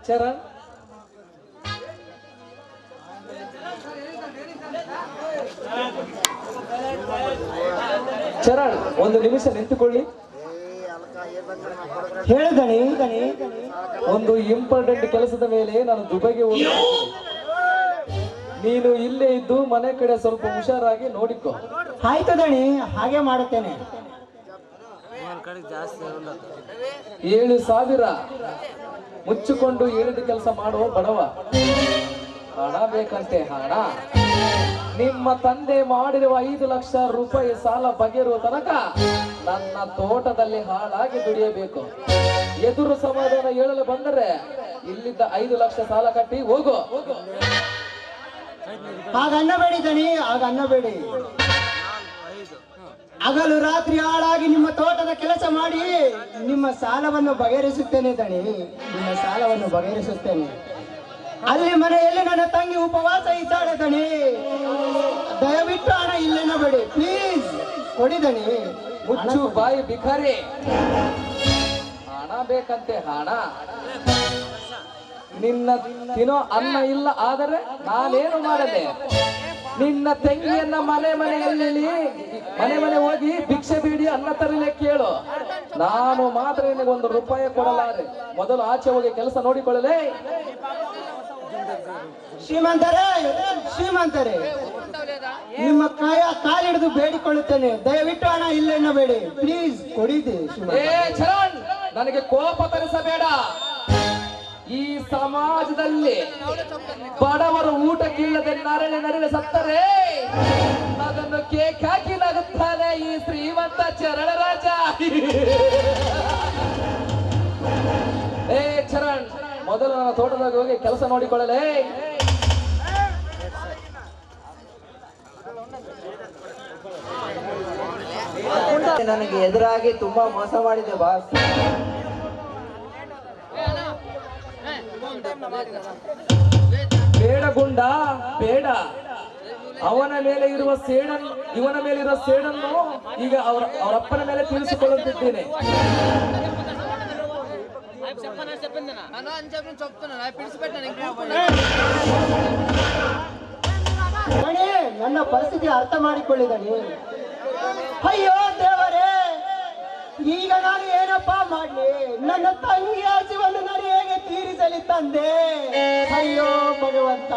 ಚರಣ್ ಚರಣ್ ಒಂದು ನಿಮಿಷ ನಿಂತುಕೊಳ್ಳಿ. ಹೇಳಿದಣಿ ಒಂದು ಇಂಪಾರ್ಟೆಂಟ್ ಕೆಲಸದ ಮೇಲೆ ನಾನು ದುಬೈಗೆ ಹೋಗಿ ನೀನು ಇಲ್ಲೇ ಇದ್ದು ಮನೆ ಕಡೆ ಸ್ವಲ್ಪ ಹುಷಾರಾಗಿ ನೋಡಿಕೊ. ಆಯ್ತು ದಣಿ, ಹಾಗೆ ಮಾಡುತ್ತೇನೆ. 7,000 ಮುಚ್ಚಿಕೊಂಡು ಹೇಳಿದ ಕೆಲಸ ಮಾಡುವ ಬಡವ. ಹಣ ಬೇಕಂತೆ ಹಣ. ನಿಮ್ಮ ತಂದೆ ಮಾಡಿರುವ 5 ಲಕ್ಷ ರೂಪಾಯಿ ಸಾಲ ಬಗೆರುವ ತನಕ ನನ್ನ ತೋಟದಲ್ಲಿ ಹಾಳಾಗಿ ದುಡಿಯಬೇಕು. ಎದುರು ಸಮಾಧಾನ ಹೇಳಲು ಬಂದರೆ ಇಲ್ಲಿದ್ದ 5 ಲಕ್ಷ ಸಾಲ ಕಟ್ಟಿ ಹೋಗು. ಹಾಗನ್ನಬೇಡಿ ದಣಿ, ಹಾಗನ್ನಬೇಡಿ. ಹಗಲು ರಾತ್ರಿ ಹಾಳಾಗಿ ನಿಮ್ಮ ತೋಟದ ಕೆಲಸ ಮಾಡಿ ನಿಮ್ಮ ಸಾಲವನ್ನು ಬಗೆಹರಿಸುತ್ತೇನೆ ದಣಿ, ನಿಮ್ಮ ಸಾಲವನ್ನು ಬಗೆಹರಿಸುತ್ತೇನೆ. ಅಲ್ಲಿ ಮನೆಯಲ್ಲಿ ನನ್ನ ತಂಗಿ ಉಪವಾಸ ಇದ್ದಾಳೆ ದಣಿ, ದಯವಿಟ್ಟು ಹಣ ಇಲ್ಲೆನ್ನಬೇಡಿ, ಪ್ಲೀಸ್ ಕೊಡಿ ದಣಿ. ಮುಚ್ಚು ಬಾಯಿ ಬಿಕಾರಿ. ಹಣ ಬೇಕಂತೆ ಹಣ. ನಿನ್ನ ತಿನ್ನೋ ಅನ್ನ ಇಲ್ಲ ಆದರೆ ನಾನೇನು ಮಾಡದೆ? ನಿನ್ನ ತಂಗಿಯನ್ನ ಮನೆ ಹೋಗಿ ಭಿಕ್ಷೆ ಬೇಡಿ ಅನ್ನ ತರಲೆ ಕೇಳು. ನಾನು ಮಾತ್ರ ನಿನಗೆ 1 ರೂಪಾಯಿ ಕೊಡಲಾರೆ. ಮೊದಲು ಆಚೆ ಹೋಗಿ ಕೆಲಸ ನೋಡಿಕೊಳ್ಳಲೇ. ಶ್ರೀಮಂತರೇ ನಿಮ್ಮ ಕಾಲಿಡಿದು ಬೇಡಿಕೊಳ್ಳುತ್ತೇನೆ, ದಯವಿಟ್ಟು ಹಣ ಇಲ್ಲೆನ್ನಬೇಡಿ, ಪ್ಲೀಸ್ ಕೊಡಿದೆ. ಚರಣ್, ನನಗೆ ಕೋಪ ತರಿಸಬೇಡ. ಈ ಸಮಾಜದಲ್ಲಿ ಬಡವರು ಊಟಕ್ಕಿಲ್ಲದೆ ನರಳೆ ಸತ್ತರೆ ಅದನ್ನು ಕೇಕ್ ಹಾಕಿ ನಗುತ್ತಾನೆ ಈ ಶ್ರೀಮಂತ ಚರಣ ರಾಜ. ಚರಣ್, ಮೊದಲು ನನ್ನ ತೋಟದಾಗ ಹೋಗಿ ಕೆಲಸ ನೋಡಿಕೊಳ್ಳಲೇ. ನನಗೆ ಎದುರಾಗಿ ತುಂಬಾ ಮೋಸ ಮಾಡಿದೆ ಬಾಸ್. ಬೇಡ ಗುಂಡ ಬೇಡ. ಅವನ ಮೇಲೆ ಇರುವ ಸೇಡನ್ನು ಇವನ ಮೇಲೆ ಇರುವ ಸೇಡನ್ನು ಈಗ ಅವರಪ್ಪನ ಮೇಲೆ ತೀರಿಸಿಕೊಳ್ಳುತ್ತಿದ್ದೇನೆ. ನನ್ನ ಪರಿಸ್ಥಿತಿ ಅರ್ಥ ಮಾಡಿಕೊಳ್ಳಿದನಿ. ಅಯ್ಯೋ ದೇವರೇ, ಈಗ ನಾನು ಏನಪ್ಪ ಮಾಡ್ಲಿ? ನನ್ನ ತಂಗಿಯ ಹಸಿವನ್ನು ನಾನು ಹೇಗೆ ತೀರಿಸಲಿ ತಂದೆ? ಅಯ್ಯೋ ಭಗವಂತ.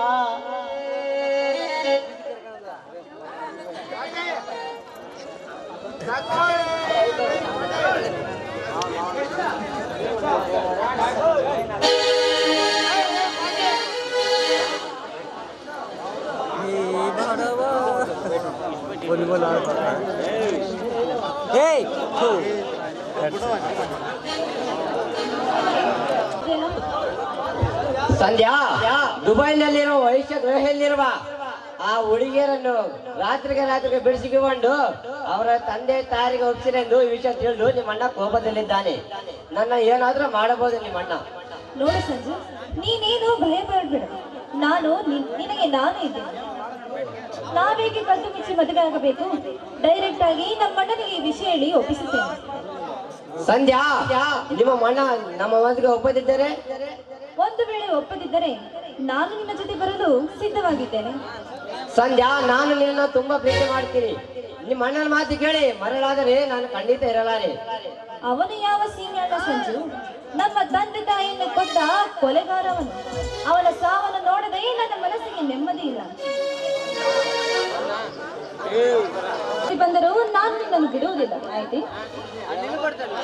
ಸಂಧ್ಯಾ, ದುಬೈನಲ್ಲಿರುವ ವೈಶ್ಯ ಗೃಹದಲ್ಲಿರುವ ಆ ಹುಡುಗಿಯರನ್ನು ರಾತ್ರಿಗೆ ಬಿಡಿಸಿಕೊಂಡು ಅವರ ತಂದೆ ತಾಯಿಗೆ ಒಪ್ಪಿಸಿರೆಂದು ಈ ವಿಷಯ ತಿಳಿದು ನಿಮ್ಮಣ್ಣ ಕೋಪದಲ್ಲಿದ್ದಾನೆ. ನನ್ನ ಏನಾದ್ರೂ ಮಾಡಬಹುದು ನಿಮ್ಮಣ್ಣ. ನೋಡು ಸಂಜು, ನೀನೇನು ಭಯ ಪಡಬೇಡ. ನಿನಗೆ ನಾನು ಇದ್ದೇನೆ. ನಾವೇಗೆ ಕದ್ದು ಮುಚ್ಚಿ ಮದುವೆ ಆಗಬೇಕು? ಡೈರೆಕ್ಟ್ ಆಗಿ ನಮ್ಮಣ್ಣನಿಗೆ ಈ ವಿಷಯ ಹೇಳಿ ಒಪ್ಪಿಸುತ್ತೇನೆ. ಸಂಧ್ಯಾ, ನಿಮ್ಮ ಅಣ್ಣ ನಮ್ಮ ಮದುವೆಗೆ ಒಪ್ಪದಿದ್ದರೆ? ಒಂದು ವೇಳೆ ಒಪ್ಪದಿದ್ದರೆ ನಾನು ನಿನ್ನ ಜೊತೆ ಬರಲು ಸಿದ್ಧವಾಗಿದ್ದೇನೆ. ಸಂಧ್ಯಾ, ನಾನು ನಿನ್ನ ತುಂಬಾ ಪ್ರೀತಿ ಮಾಡ್ತೀನಿ. ನಿಮ್ಮ ಅಣ್ಣನ ಮಾತು ಕೇಳಿ ಮರಳಾದರೆ ನಾನು ಖಂಡಿತ ಇರಲಾರೆ. ಅವನು ಯಾವ ಸೀನಿಯರ್ ಸಂಜು? ನಮ್ಮ ತಂದೆ ತಾಯಿಯನ್ನು ಕೊಂದ ಕೊಲೆಗಾರವನು. ಅವನ ಸಾವನ್ನು ನೋಡದೆ ನನ್ನ ಮನಸ್ಸಿಗೆ ನೆಮ್ಮದಿ ಇಲ್ಲ. ಬಂದರೂ ನಾನು ನಿನ್ನನ್ನು ಬಿಡುವುದಿಲ್ಲ, ಆಯ್ತು?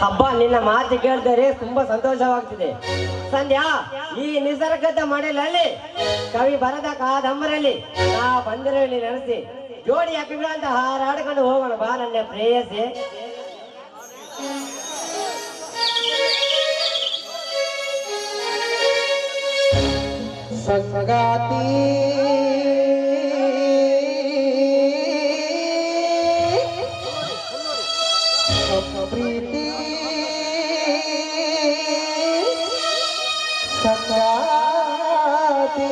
ಹಬ್ಬ, ನಿನ್ನ ಮಾತು ಕೇಳಿದರೆ ತುಂಬಾ ಸಂತೋಷವಾಗ್ತಿದೆ. ಸಂಧ್ಯಾ, ಈ ನಿಸರ್ಗದ ಮಳೆಯಲ್ಲಿ ಕವಿ ಬರದ ಕಾದಂಬರಲ್ಲಿ ನಾ ಬಂದಿರಲಿ ನೆನೆಸಿ ಜೋಡಿ ಹಕ್ಕಿಗಳ ಅಂತ ಹಾರಾಡ್ಕೊಂಡು ಹೋಗೋಣ ಬಾ ನನ್ನ ಪ್ರೇಯಸಿ. ಸಂಗಾತಿ ಪ್ರೀತಿ ಸಂಗಾತಿ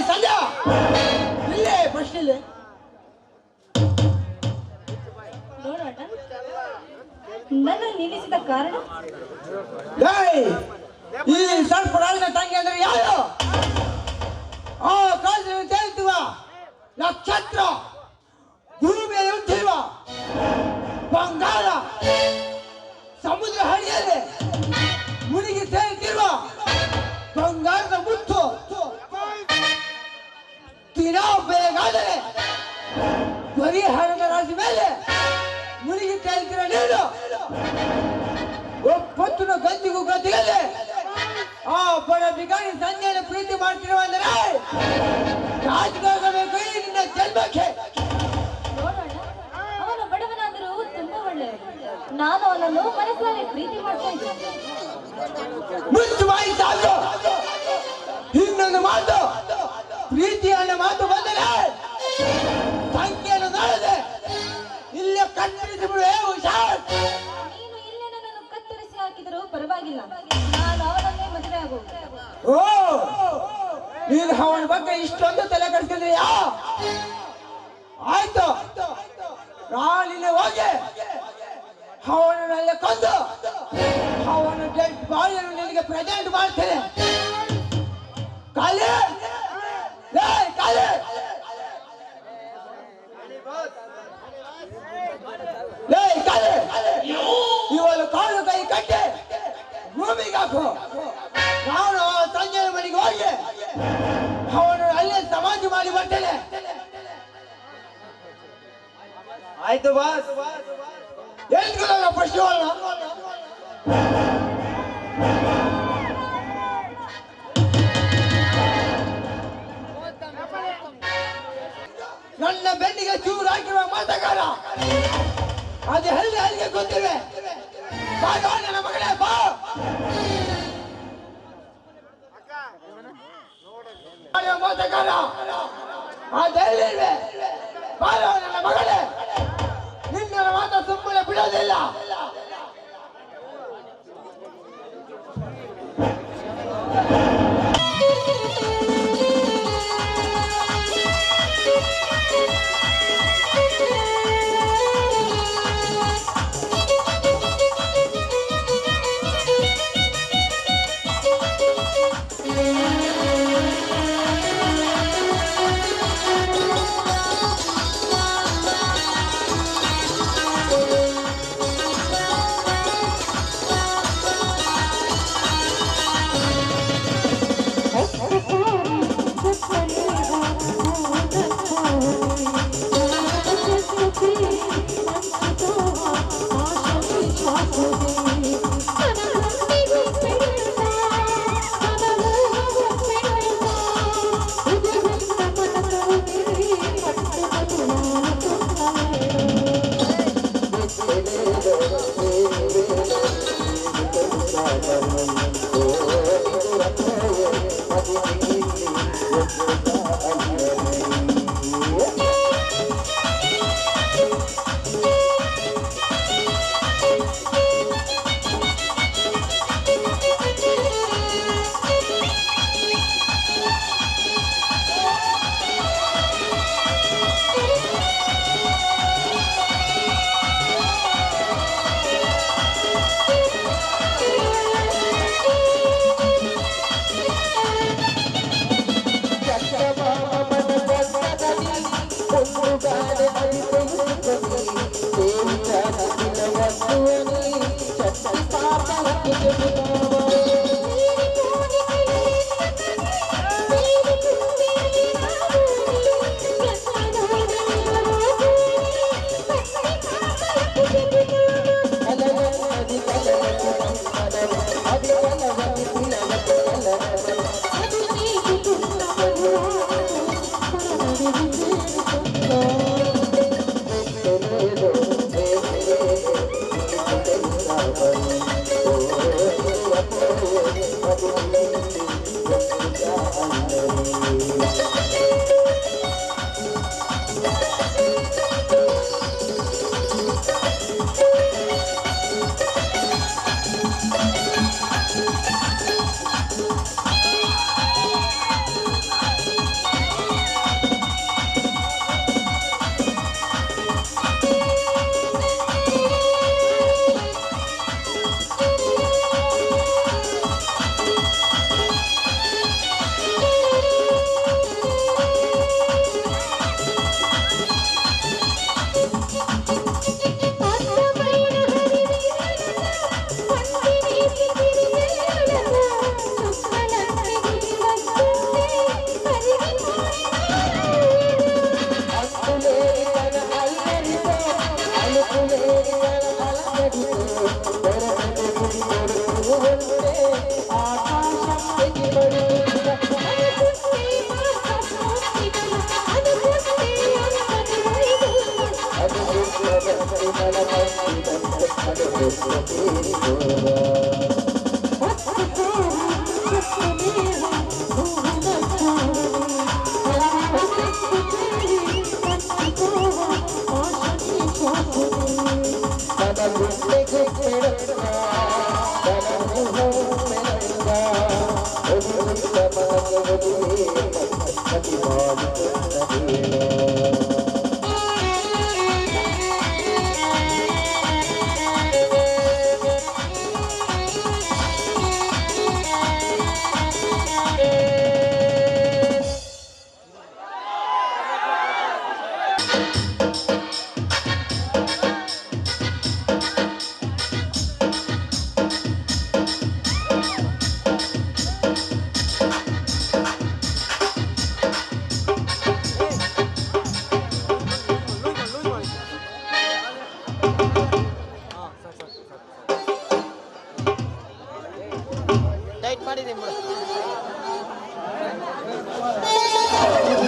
ಸಂಧ್ಯಾ ಇಲ್ಲೇ ಫಸ್ಟ್ ಇಲ್ಲೇ ನೋಡೋಣ ನನ್ನ ನಿಲ್ಲಿಸಿದ ಕಾರಣ ಈ ಸ್ವಲ್ಪ ರಾಳಿನ ತಂಗಿ ಅಂದ್ರೆ ಯಾರು ಆ ಕಾಲ ತೇಲ್ತುವ ನಕ್ಷತ್ರ ಗುರು ಮೇಲೆ ಉಂಟಿರುವ ಬಂಗಾಳ ಸಮುದ್ರ ಹಳಿಯಲ್ಲಿ ಮುನಿಗೆ ತೇಲ್ತಿರುವ ಬಂಗಾರದ ಮುತ್ತು ತೀರಾ ಬೇಗಾದರೆ ಪರಿಹಾರದ ರಾಜಿ ಮೇಲೆ ಮುನಿಗೆ ತೇಲ್ತಿರೋ ನೀನು ಒಪ್ಪತ್ತಿನ ಗಂಜಿಗೂ ಗದ್ದಿಗಲ್ಲಿ ಆ ಬಡ ಬಿಗಾಡಿ ಸಂಜೆಯನ್ನು ಪ್ರೀತಿ ಮಾಡ್ತಿರುವ ಅಂದರೆ ರಾಜಕಾಗಬೇಕು ನಿನ್ನ ಜನ್ಮಕ್ಕೆ. ನೋಡೋಣ, ಅವನು ಬಡವನಾದರೂ ತುಂಬಾ ಒಳ್ಳೆಯವರು. ನಾನು ಅವನನ್ನು ಮನಸ್ಸಲ್ಲಿ ಪ್ರೀತಿ ಮಾಡ್ತಾ ಇದ್ದೇನೆ. ಮುಚ್ಚು ಬಾಯಿ ಸಾಕು. ಇನ್ನೊಂದು ಮಾತು, ಪ್ರೀತಿ ಅನ್ನೋ ಮಾತು ಬಂದರೆ ಸಂಖ್ಯೆಯನ್ನು ನೋಡದೆ ಇಲ್ಲೇ ಕತ್ತರಿಸಿ ಬಿಡುವೆ. ಹುಷಾರ್. ನೀನು ಇಲ್ಲೇ ನನ್ನನ್ನು ಕತ್ತರಿಸಿ ಹಾಕಿದರೂ ಪರವಾಗಿಲ್ಲ, ನಾನು ಅವನನ್ನೇ ಮದುವೆ ಆಗುವುದು. ಓ, ನೀನು ಅವನ ಬಗ್ಗೆ ಇಷ್ಟೊಂದು ತಲೆ ಕೆಡಿಸಿದ್ರಿಯಾ? ಆಯ್ತು, ನಾನಿನ್ನೆ ಹೋಗಿ ಅವನನ್ನೆಲ್ಲ ಕೊಂದು ಅವನ ಡೆಡ್ ಬಾಡಿಯನ್ನು ನಿನಗೆ ಪ್ರೆಸೆಂಟ್ ಮಾಡ್ತೇನೆ. ಕಾಲಿ ಲೇ ಕಾಲಿ, ಲೇ ಕಾಲಿ, ಇವಳು ಕಾಲು ಕೈ ಕಟ್ಟಿ ಭೂಮಿಗೆ ಹಾಕು. ನಾನು ಸಂಜೆ ಮನೆಗೆ ಹೋಗಿ ಅವನು ಅಲ್ಲೇ ಸಮಾಧಿ ಮಾಡಿ ಬರ್ತೇನೆ. ಆಯ್ತು ಬಾಸ್. ಹೇಳ್ಕೊಳ್ಳಲ್ಲ ಪಶುವಲ್ಲ. ನನ್ನ ಬೆನ್ನಿಗೆ ಚೂರು ಹಾಕಿರುವ ಮಾತಗಾರ ಅದು ಹಲ್ಲಿಗೆ ಗೊತ್ತಿವೆ. ಬಾರೋ ನನ್ನ ಮಗಳೇ ಬಾ. ಮಾತಗಾರ ಅದೆಲ್ಲಿವೆ? ಬಾರೋ ನನ್ನ ಮಗಳೇ, ನಿನ್ನ ಮಾತ ಸುಮ್ಮನೆ ಬಿಡೋದಿಲ್ಲ.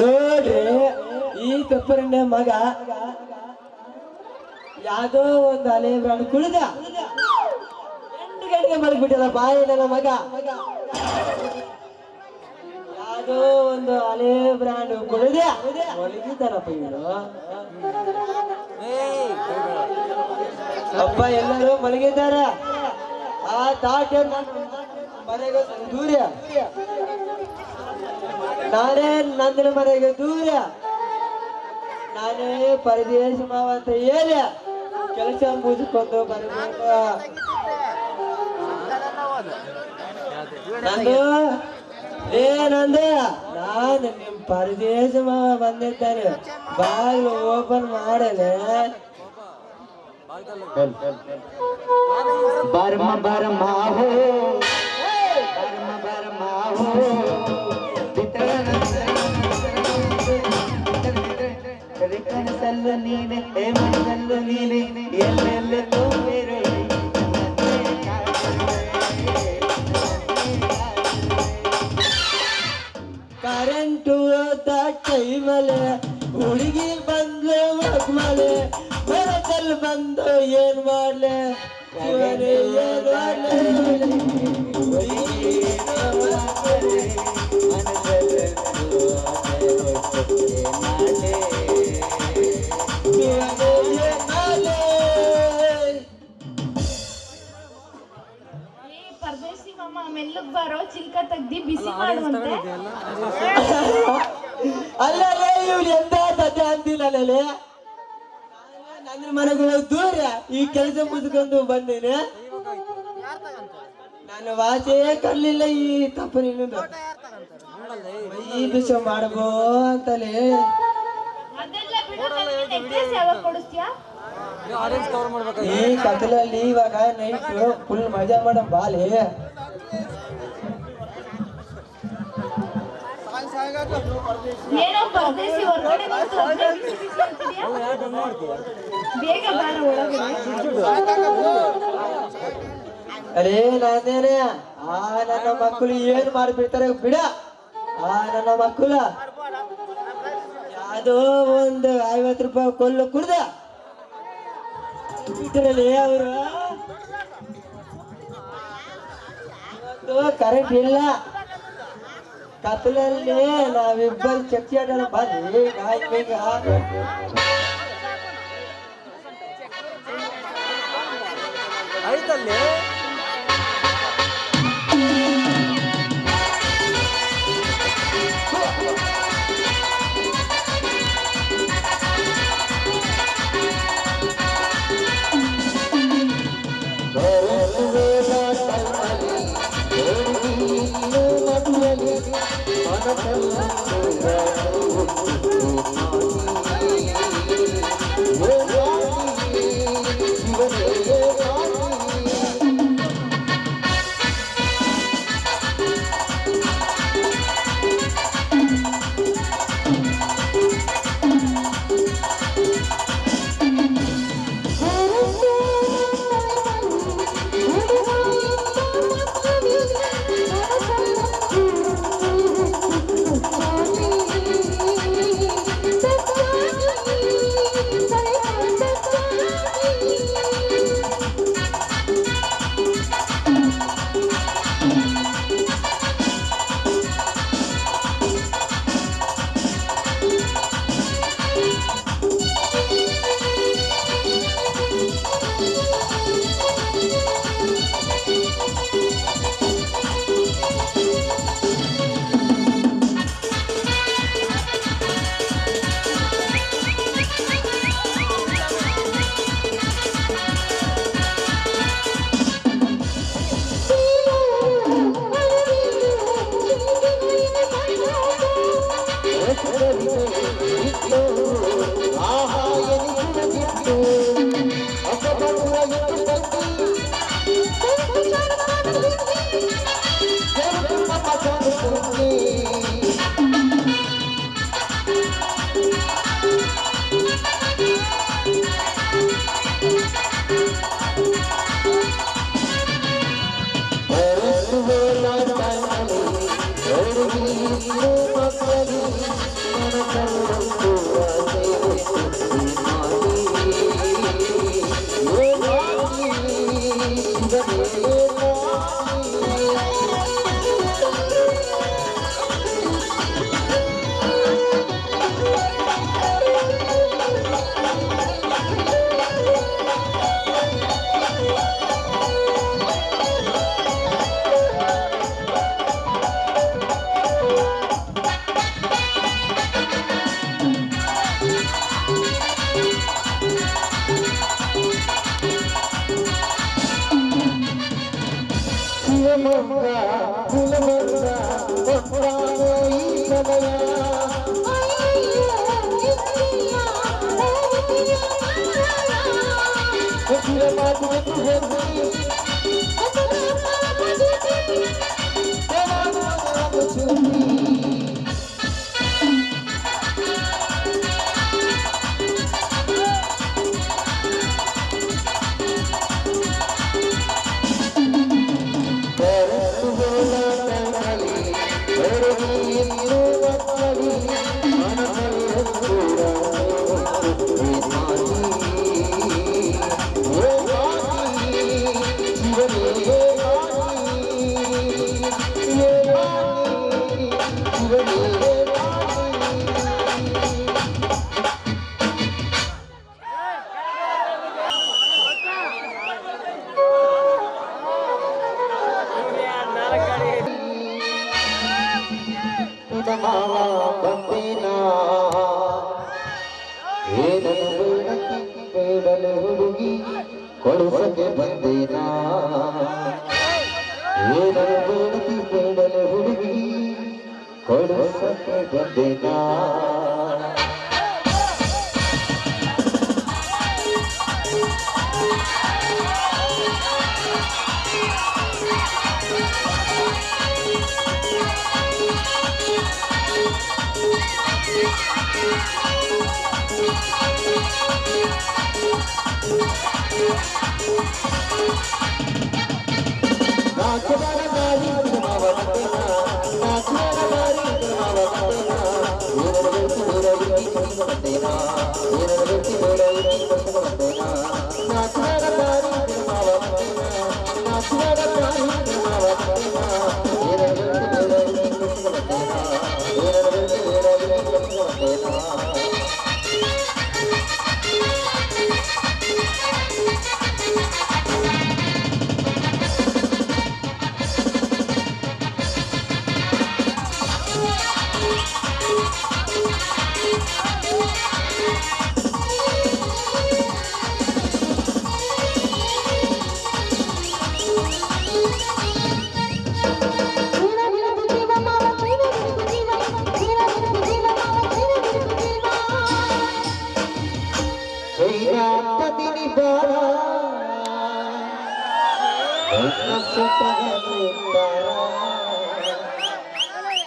ನೋಡ್ರಿ ಈ ಕಪ್ಪರಣ್ಣ ಮಗ ಯಾವ್ದೋ ಒಂದು ಅಲೆ ಬ್ರಾಂಡ್ ಕುಳಿದ 2 ಗಂಟೆಗೆ ಮಲಗಿಬಿಟ್ಟದ ಬಾಯಿ ನನ್ನ ಮಗ. ಯಾವ್ದೋ ಒಂದು ಅಲೆ ಬ್ರಾಂಡ್ ಕುಳಿದ ಮಲಗಿದ್ದಾನಪ್ಪ ಇವನು. ಅಪ್ಪ ಎಲ್ಲರೂ ಮಲಗಿದ್ದಾರ. ಆ ತಾಟೆ ಮನೆಗೆ ದೂರ, ನಾನೇ ನಂದಿನ ಮನೆಗೆ ದೂರ, ನಾನೇ ಪರದೇಶ ಮಾವ ಅಂತ ಹೇಳಿ ಕೆಲಸ ಮುಗಿಸ್ಕೊಂಡು ಬರಬೇಕು. ನಂದು ಏನಂದ ನಾನು ನಿಮ್ ಪರದೇಶ ಮಾವ ಬಂದಿದ್ದಾನೆ, ಬಾಗಿಲು ಓಪನ್ ಮಾಡಲೆ. ಬರ್ಮ ಬರ್ಮ ಹೋ ಬರ್ಮ ಬರ್ಮ ಹೋ ಕನಸಲ್ಲು ನೀನೆ ಮನಸಲ್ಲು ನೀನೆ ಎಲ್ಲೆಲ್ಲ ತುಂಬಿರುಳಿ ಕರೆಂಟು ಟೈಮಲೆ ಹುಡುಗಿ ಬಂದ್ಲು ಮಲೆ ಬರದಲ್ಲಿ ಬಂದು ಏನ್ ಮಾಡ್ಲೆ ಇವನೇ ಏನ್ ಮಾಡ್ಲೆ ಪರದೇಶಿ ಮಾಮ ಮೆಲ್ಲಗ್ ಬಾರೋ, ಚಿಲ್ಕ ತೆಗ್ದಿ ಬಿಸಿ ಮಾಡುವಂತೆ. ಅಲ್ಲೇ ಇವ್ರು ಎಂತ ಸದ್ಯ ಅಂತಿಲ್ಲೇ ನನ್ನ ಮನೆಗಳು ದೂರ ಈ ಕೆಲಸ ಮುಗಿಸ್ಕೊಂಡು ಬಂದೇನೆ. ನನ್ನ ವಾಸೆ ಕರ್ಲಿಲ್ಲ ಈ ತಪ್ಪು ನಿನ್ನದು ಈ ವಿಷಯ ಮಾಡಬೋ ಅಂತಲೇ. ಅದೆಲ್ಲ ಬಿಡು, ನನಗೆ ನೆಕ್ಲೆಸ್ ಯಾವಾಗ ಕೊಡಿಸ್ತೀಯಾ? ಈ ಕತ್ತಲಲ್ಲಿ ಇವಾಗ ನೈಟ್ ಫುಲ್ ಮಜಾ ಮಾಡ ಬಾಲಿ. ಏನೋ ಪರದೇಶಿ ಹೊರಗಡೆ ನಿಂತು ಒಬ್ನೇ ಬಿಸಿ ಬಿಸಿ ಅಂತಿದ್ಯಾ? ಬೇಗ ಬಾರ ಒಳಗಡೆ. ಅರೇ ನಾನೇನೆ ಆ ನನ್ನ ಮಕ್ಕಳು ಏನ್ ಮಾಡಿಬಿಡ್ತಾರೆ ಬಿಡ. ಆ ನನ್ನ ಮಕ್ಕಳ ಯಾವ್ದೋ ಒಂದು 50 ರೂಪಾಯಿ ಕೊಲ್ಲು ಕುಡ್ದ ಇದರಲ್ಲಿ ಅವರು ಕರೆಂಟ್ ಇಲ್ಲ. ಕತ್ತಲಲ್ಲಿ ನಾವಿಬ್ಬರು ಚರ್ಚೆ ಆಡೋಣ ಬನ್ನಿ. ಈಗ ಆಯ್ತಲ್ಲಿ ಕೊಡಿಸಕ್ಕೆ ಬಂದಿನ ಏನನ್ನು ಬೇಡತಿ ಬೇಡಲೆ ಹುಡುಗಿ ಕೊಡಿಸಕ್ಕೆ ಬಂದಿನ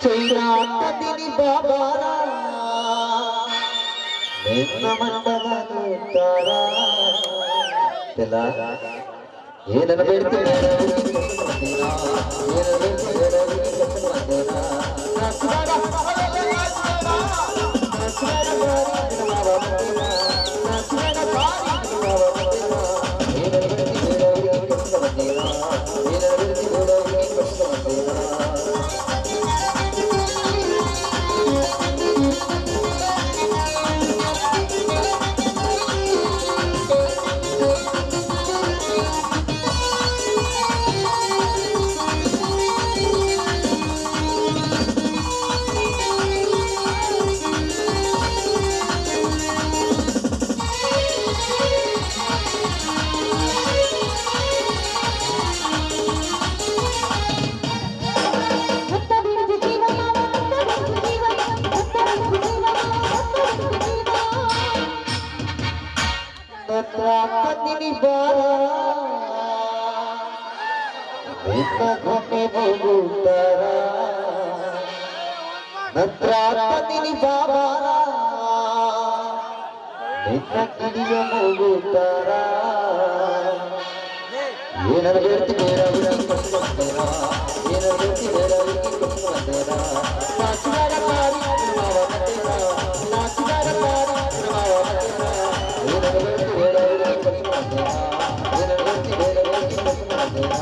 ಚೈರಾತದಿನಿ ಬಾಬಾರ ನಿನ್ನ ಮಂಡಲನುತ್ತಾರ ಏನನ್ನು ಬೇಡ್ತೀನಿ ನಿನ್ನ ಘೊಣ್ಣೆ ಹೋಗುತ್ತಾರ ನಂತರ ತಂದಿನಿ ಬಾಬಾರ ನಿನ್ನ ಕಿಡಿಯ ಹೋಗುತ್ತಾರ ಏನಾರ ಬೇಡ್ತಿ ಬೇಡ ಹುಡುಗಿ ಕೊಟ್ಟು ಬಂದೇನ ಏನಾರ ಬೇಡ್ತಿ ಬೇಡ ಹುಡುಗಿ ಕೊಟ್ಟು ಬಂದೇನ ನಾಚಿದಾರ ಪಾರಿ ಮಾವ ಮತ್ತೇನ ನಾಚಿದಾರ ಪಾರಿ ಮಾವ ಮತ್ತೇನ ಏನಾರ ಬೇಡ್ತಿ ಬೇಡ ಹುಡುಗಿ ಕೊಟ್ಟು ಬಂದೇನ ಏನಾರ ಬೇಡ್ತಿ ಬೇಡ ಹುಡುಗಿ ಕೊಟ್ಟು ಬಂದೇನ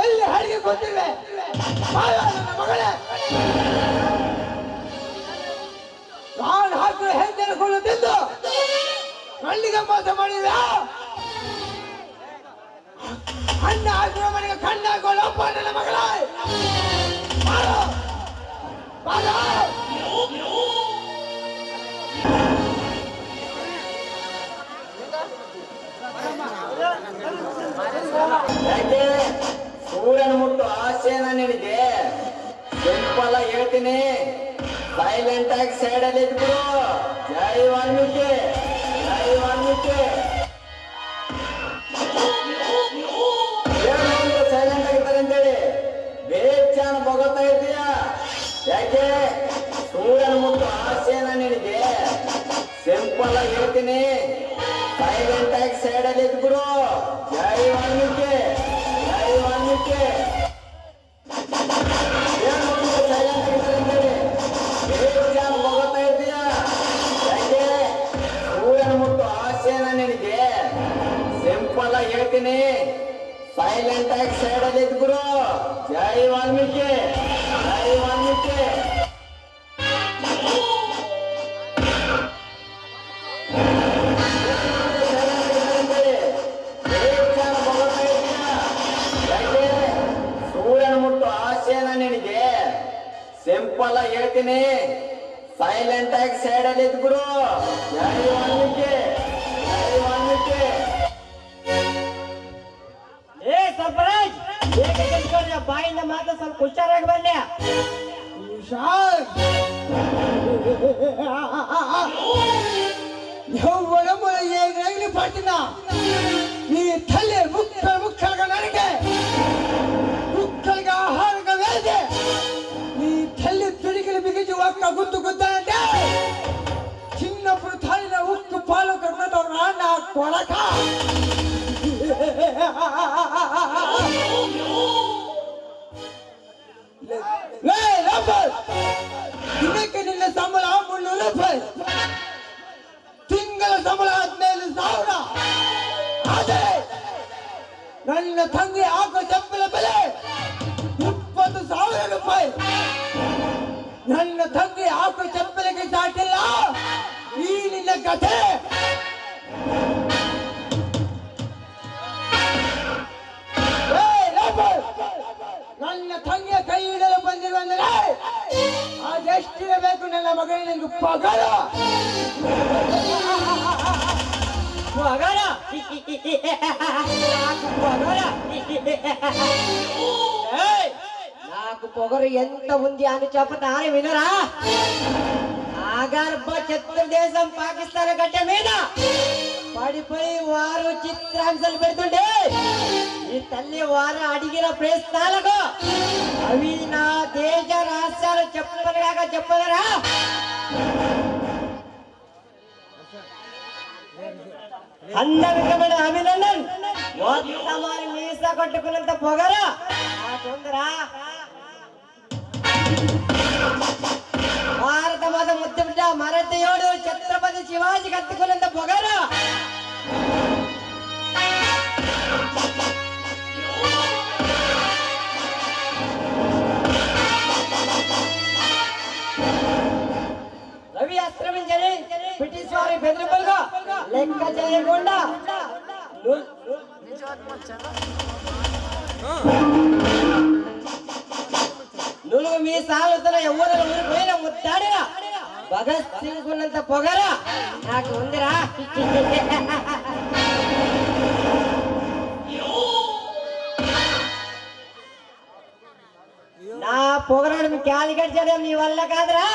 ಎಲ್ಲಿ ಹಾಡಿಗೆ ಗೊತ್ತಿವೆ ನನ್ನ ಮಗಳೇ ನಾನು ಹಾಕಿದ ಹೆಂಡತಿಯನ್ನು ತಿಂದು ಕಣ್ಣಿಗೆ ಮೋಸ ಮಾಡಿದ ಅಣ್ಣ ಹಾಕಿದ ಮನೆಗೆ ಕಣ್ಣ ಹಾಕೊಳ್ಳಪ್ಪ ನನ್ನ ಮಗಳೇ ಬಾರೋ ಬಾರೋ ಯಾಕೆ ಸೂರ್ಯನ ಮುಟ್ಟು ಆಸೆನ ನಿನಗೆ ಸಿಂಪಲ್ ಆಗಿ ಹೇಳ್ತೀನಿ ಸೈಲೆಂಟ್ ಆಗಿ ಸೈಡ್ ಅಲ್ಲಿ ಇದ್ಬಿಡು ಜೈ ವಾಲ್ಮೀಕಿ ಜೈ ವಾಲ್ಮೀಕಿ ಸೈಲೆಂಟ್ ಆಗಿದ್ದಾರೆ ಅಂತೇಳಿ ಬೇಚಾನ ಬಗೋತಾ ಇದ್ದೀಯ ಯಾಕೆ ಸೂರ್ಯನ ಮುಟ್ಟು ಆಸೆನ ನಿನಗೆ ಸಿಂಪಲ್ ಆಗಿ ಹೇಳ್ತೀನಿ ಸೈಲೆಂಟ್ ಆಗಿ ಸೈಡ್ ಅಲ್ಲಿ ಇದ್ಬಿಡು ಜೈ ವಾಲ್ಮೀಕಿ ಜೈ ವಾಲ್ಮೀಕಿ ಹೋಗ್ತಾ ಇದ್ದೀಯ ಯಾಕೆ ಸೂರ್ಯನ ಮುಟ್ಟು ಆಸೆನ ನಿನಗೆ ಸಿಂಪಲ್ ಆಗಿ ಹೇಳ್ತೀನಿ ಸೈಲೆಂಟ್ ಆಗಿ ಸೈಡ್ ಅಲ್ಲಿ ಇದ್ಬಿಡು ಜೈ ವಾಲ್ಮೀಕಿ ಜೈ ವಾಲ್ಮೀಕಿ ನಿನಗೆ ಸಿಂಪಲ್ ಆಗಿ ಹೇಳ್ತೀನಿ ಸೈಲೆಂಟ್ ಆಗಿ ಸೈಡ್ ಅಲ್ಲಿ ಇದ್ಬಿಡು ಜೈ ವಾಲ್ಮೀಕಿ ಜೈ ವಾಲ್ಮೀಕಿ ಏ ಸರ್ಪರಾಜ್ ಬಾಯಿಂದ ಮಾತ್ರ ಸ್ವಲ್ಪ ಹುಷಾರಾಗಿ ಬನ್ನಿ ಹೇಗೆ ಪಾಟಿನ ನೀ ತಲೆ ಮುಕ್ಕಲ್ಗ ನನಗೆ ಮುಕ್ಕಲ್ಗ ಆಹಾರಗ ವೇದೆ ನೀ ತಲೆ ತುಡಿಗಳು ಬಿಗಿಜು ಒಕ್ಕ ಗುದ್ದು ಗುದ್ದ ಚಿನ್ನಪುರ ತಾಯಿನ ಉಕ್ಕು ಪಾಲು ಕರ್ಕೊಂಡವ್ರ ನಾನ ಕೊಳಕ ದಿನಕ್ಕೆ ನಿನ್ನ ಸಂಬಳ 300 ರೂಪಾಯಿ ತಿಂಗಳ ಸಂಬಳ 15,000 ಆದರೆ ನನ್ನ ತಂಗಿ ಹಾಕೋ ಚಪ್ಪಲ ಬೆಲೆ 20,000 ರೂಪಾಯಿ ನನ್ನ ತಂಗಿ ಹಾಕೋ ಚಪ್ಪಲಿಗೆ ಸಾಟಿಲ್ಲ ಈ ನಿನ್ನ ಕಥೆ ನನ್ನ ತಂಗಿಯ ಕೈ ಹಿಡಲು ಬಂದಿರುವಂದರೆ ಅದೆಷ್ಟಿರಬೇಕು ನನ್ನ ಮಗಳಿಗೆ ಪಗಲ ಪಗಲ నాకు పొగరు ఎంత ఉంది అని చెప్తాను వినరా? ఆగర్భ చతుర్దేశం పాకిస్తాన్ గడ్డ మీద పడిపోయి వారు చిత్రాంశాలు పెడుతుంటే ఈ తల్లి వారు అడిగిన ప్రశ్నలకు అవి నా దేశ రహస్యాలు చెప్పగలరా? అందమైన అభినందన్ మొత్తం మీస కొట్టుకున్నంత పొగరా నాకుందరా? భారత మాత ముద్దు బిడ్డ మరతయోడు ఛత్రపతి శివాజీ కత్తుకున్నంత పొగరా? రవి ఆశ్రమించని బ్రిటిష్ వారి బెదిరింపులుగా లెక్క చేయకుండా నువ్వు మీ సాగుతున్న ఎవరు ఊరిపోయిన ముద్దాడిన భగత్ సింగ్ ఉన్నంత పొగరా నాకు ఉందిరా? నా పొగరాడు క్యాలికట్ చేయడం నీ వల్ల కాదురా.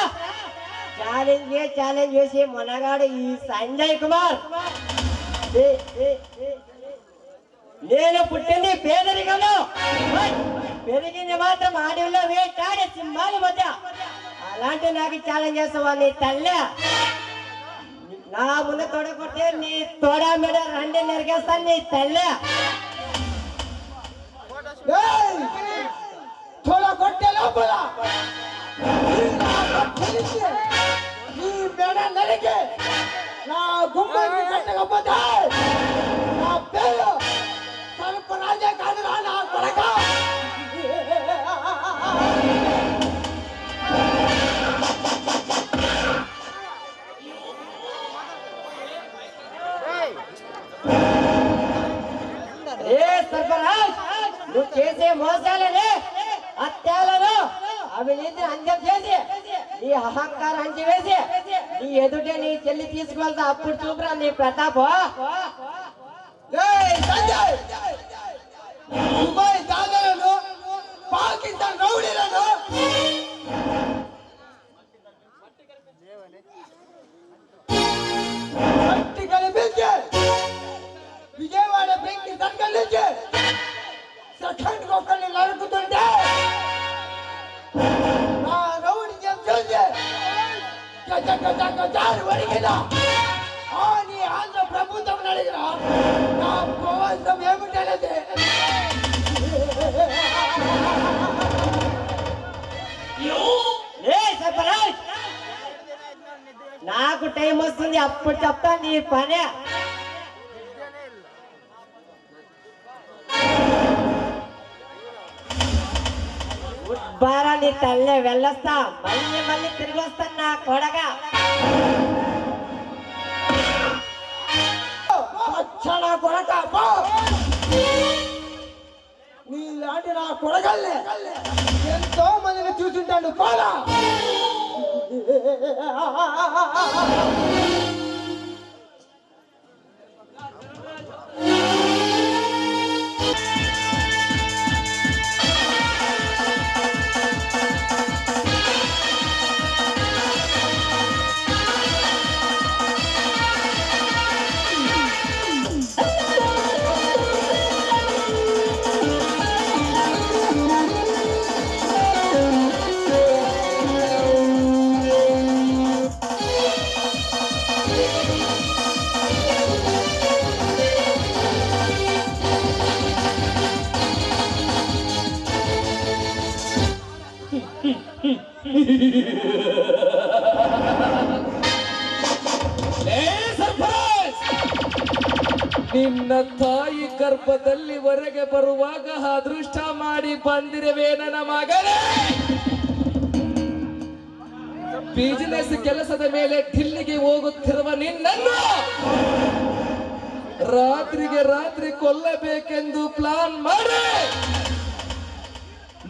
ఛాలెంజ్ చేసి మొనగాడు ఈ సంజయ్ కుమార్. నేను పుట్టింది పేదరికంలో, పెరిగింది మాత్రం అడవిలో వేటాడే సింహాల మధ్య. అలాంటి నాకు ఛాలెంజ్ చేస్తావా నీ తల్లి? నా ముందు తొడగొట్టే నీ తోడ మీద రెండు నెరిగేస్తాను నీ తల్లి. కొట్టే లోపల నీ మెడ నరికి నా గుమ్మాన్ని కట్టకపోతే నా పేరు సర్పరాజే కాదురా నా కొడక. సర్పరాజ్, నువ్వు చేసే మోసాలని, హత్యలను, అవినీతి అంత్యం చేసి నీ అహంకారం అంచివేసి నీ ఎదుటే నీ చెల్లి తీసుకువెళ్తా. అప్పుడు చూపురా నీ ప్రతాప. దుబాయ్ దాదాలను, పాకిస్తాన్ రౌడీలను, మట్టి కలిపించి విజయవాడ బెంకి సంకల్ నుంచి సెకండ్ ఒక్కరిని నరుకుతుంటే నా రౌడీ చూసి వడిగిన నీ ఆంధ్ర ప్రభుత్వం అడిగిన నా పోవాల్సిన ఏమిటనేది. నాకు టైం వస్తుంది, అప్పుడు చెప్తా నీ పనే. ఉద్బారా నీ తల్లే వెళ్ళొస్తా, మళ్ళీ తిరిగి వస్తాను నా కొడగా. నీలాంటి నా కొడగల్లే ఎంతో మందిని చూసుంటాను పోలా. ನಿನ್ನ ತಾಯಿ ಗರ್ಭದಲ್ಲಿ ಹೊರಗೆ ಬರುವಾಗ ಅದೃಷ್ಟ ಮಾಡಿ ಬಂದಿರುವೆ ನನ್ನ ಮಗನೇ. ಬಿಸಿನೆಸ್ ಕೆಲಸದ ಮೇಲೆ ఢిల్లీಗೆ ಹೋಗುತ್ತಿರುವ ನಿನ್ನನ್ನು ರಾತ್ರಿಗೆ ರಾತ್ರಿ ಕೊಲ್ಲಬೇಕೆಂದು ಪ್ಲಾನ್ ಮಾಡಿ